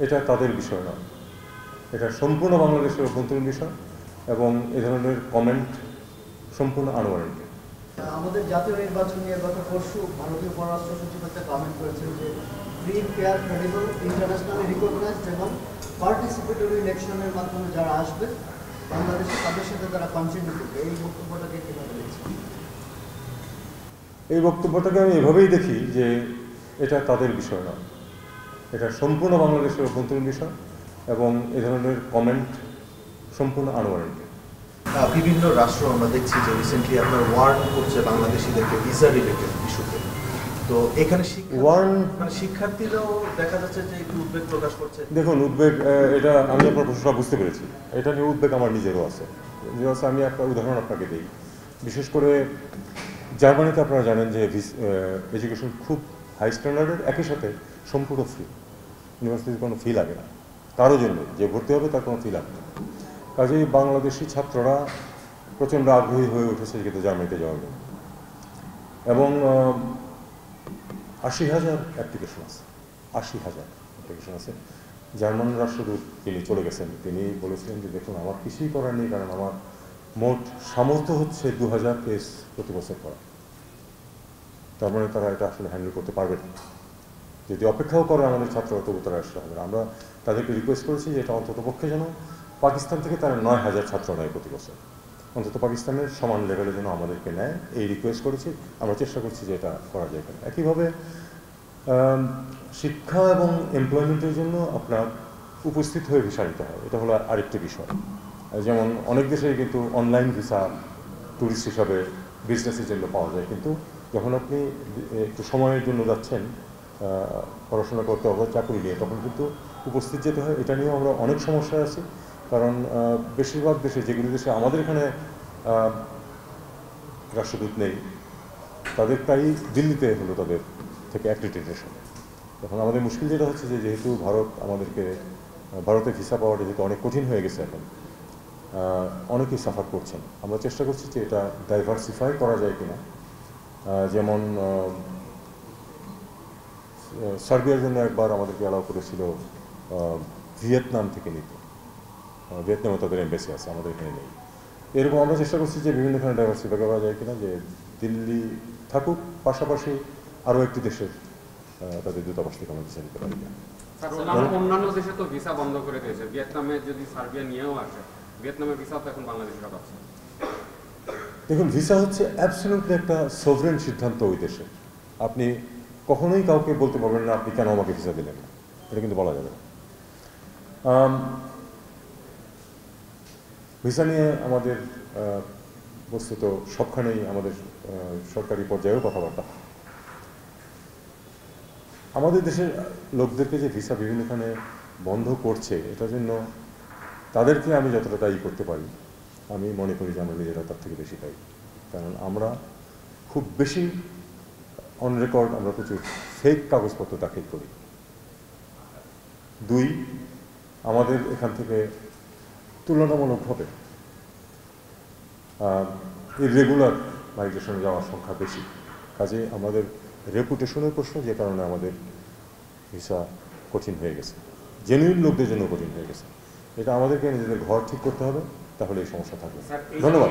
এটা তাদের বিষয় নয়, এটা সম্পূর্ণ বাংলাদেশের অভ্যন্তরীণ বিষয় এবং এ ধরনের কমেন্ট সম্পূর্ণ আনওয়ারেন্টেড। আমাদের জাতীয় নির্বাচন নিয়ে গত পরশু ভারতীয় পররাষ্ট্র সচিব একটা কমেন্ট করেছেন যে free, fair, credible, internationally recognised এবং পার্টিসিপেটরি ইলেকশনের মাধ্যমে যারা আসবে বাংলাদেশে তাদের সাথে তারা কন্টিনিউ করবে। এই বক্তব্যটাকে কীভাবে দেখছেন? এই বক্তব্যটাকে আমি এভাবেই দেখি যে এটা তাদের বিষয় নয়, এটা সম্পূর্ণ বাংলাদেশের অভ্যন্তরীণ বিষয় এবং এ ধরনের কমেন্ট সম্পূর্ণ আনওয়ারেন্টেড। বিভিন্ন রাষ্ট্র আমরা দেখছি যে রিসেন্টলি আপনার ওয়ার্ন করছে বাংলাদেশিদেরকে ভিসা রিলেটেড ইস্যুতে। তো এখানে শিক্ষার্থীরাও দেখা যাচ্ছে যে একটু উদ্বেগ প্রকাশ করছে। দেখুন, উদ্বেগ, এটা আমি আপনার প্রশ্নটা বুঝতে পেরেছি। এটা নিয়ে উদ্বেগ আমার নিজেরও আছে। আমি একটা উদাহরণ আপনাকে দিই। বিশেষ করে জার্মানিতে আপনারা জানেন যে এডুকেশন খুব হাই স্ট্যান্ডার্ডের, একই সাথে সম্পূর্ণ ফ্রি, ইউনিভার্সিটির কোনো ফি লাগে না কারোর জন্য, যে ভর্তি হবে তার কোনো ফি লাগে না। কাজেই বাংলাদেশি ছাত্ররা প্রচণ্ড আগ্রহী হয়ে উঠেছে কিন্তু জার্মানিতে যাওয়ার জন্য, এবং 80,000 অ্যাপ্লিকেশন আছে, 80,000 অ্যাপ্লিকেশন আছে। জার্মান রাষ্ট্রদূত তিনি চলে গেছেন, তিনি বলেছিলেন যে দেখুন, আমার কিছুই করার নেই, কারণ আমার মোট সামর্থ্য হচ্ছে 2000 কেস প্রতি বছর করা। তার মানে তারা এটা আসলে হ্যান্ডেল করতে পারবে না। যদি অপেক্ষাও করে আমাদের ছাত্ররা, তবু তারা আসতে হবে না। আমরা তাদেরকে রিকোয়েস্ট করেছি যে এটা অন্তত পক্ষে যেন পাকিস্তান থেকে তারা 9,000 ছাত্র নেয় প্রতি বছর, অন্তত পাকিস্তানের সমান লেভেলে যেন আমাদেরকে নেয়, এই রিকোয়েস্ট করেছি। আমরা চেষ্টা করছি যে এটা করা যায় কিনা। একইভাবে শিক্ষা এবং এমপ্লয়মেন্টের জন্য আপনার উপস্থিত হয়ে ভিসা নিতে হয়, এটা হলো আরেকটি বিষয়। যেমন অনেক দেশেই কিন্তু অনলাইন ভিসা ট্যুরিস্ট হিসাবে বিজনেসের জন্য পাওয়া যায়, কিন্তু যখন আপনি একটু সময়ের জন্য যাচ্ছেন পড়াশোনা করতে হবে, চাকরি নিয়ে, তখন কিন্তু উপস্থিত যেতে হয়। এটা নিয়েও আমরা অনেক সমস্যায় আছি, কারণ বেশিরভাগ দেশে, যেগুলো দেশে আমাদের এখানে রাষ্ট্রদূত নেই, তাদের তাই দিল্লিতে হলো তাদের থেকে অ্যাক্রিডিটেশন। এখন আমাদের মুশকিল যেটা হচ্ছে যে যেহেতু ভারতে ভিসা পাওয়াটা যেহেতু অনেক কঠিন হয়ে গেছে, এখন অনেকেই সাফার করছেন। আমরা চেষ্টা করছি যে এটা ডাইভার্সিফাই করা যায় কিনা। যেমন সার্বিয়ার জন্য একবার আমাদেরকে অ্যালাউ করেছিল ভিয়েতনাম থেকে নিতে, ভিয়েতনামে তাদের এমবেসি আছে, আমাদের এখানে নেই। এরকম আমরা চেষ্টা করছি যে বিভিন্নখানে ডাইভার্সিফাই করা যায় কিনা, যে দিল্লি থাকুক, পাশাপাশি আরও একটি দেশের তাদের দূতাবাস থেকে আমরা ভিসা দিতে পারি না। অন্যান্য দেশে তো ভিসা বন্ধ করে দিয়েছে, ভিয়েতনামে যদি সার্বিয়া নিয়েও আসে, ভিয়েতনামের ভিসা তো এখন বাংলাদেশে পাচ্ছে। দেখুন, ভিসা হচ্ছে অ্যাবসলিউটলি একটা সভরেন সিদ্ধান্ত ওই দেশের। আপনি কখনোই কাউকে বলতে পারবেন না আপনি কেন আমাকে ভিসা দিলেন না, এটা কিন্তু বলা যাবে না। ভিসা নিয়ে আমাদের বস্তুত সবখানেই আমাদের সরকারি পর্যায়েও কথাবার্তা। আমাদের দেশের লোকদেরকে যে ভিসা বিভিন্নখানে বন্ধ করছে, এটার জন্য তাদেরকে আমি যতটা দায়ী করতে পারি, আমি মনে করি যে আমরা নিজেরা তার থেকে বেশি দায়ী। কারণ আমরা খুব বেশি অন রেকর্ড আমরা প্রচুর ফেক কাগজপত্র দাখিল করি। 2, আমাদের এখান থেকে তুলনামূলকভাবে ইররেগুলার মাইগ্রেশনে যাওয়ার সংখ্যা বেশি। কাজে আমাদের রেপুটেশনের প্রশ্ন, যে কারণে আমাদের ভিসা কঠিন হয়ে গেছে, জেনুইন লোকদের জন্য কঠিন হয়ে গেছে। এটা আমাদেরকে নিজেদের ঘর ঠিক করতে হবে, তাহলে এই সমস্যা থাকবে। ধন্যবাদ।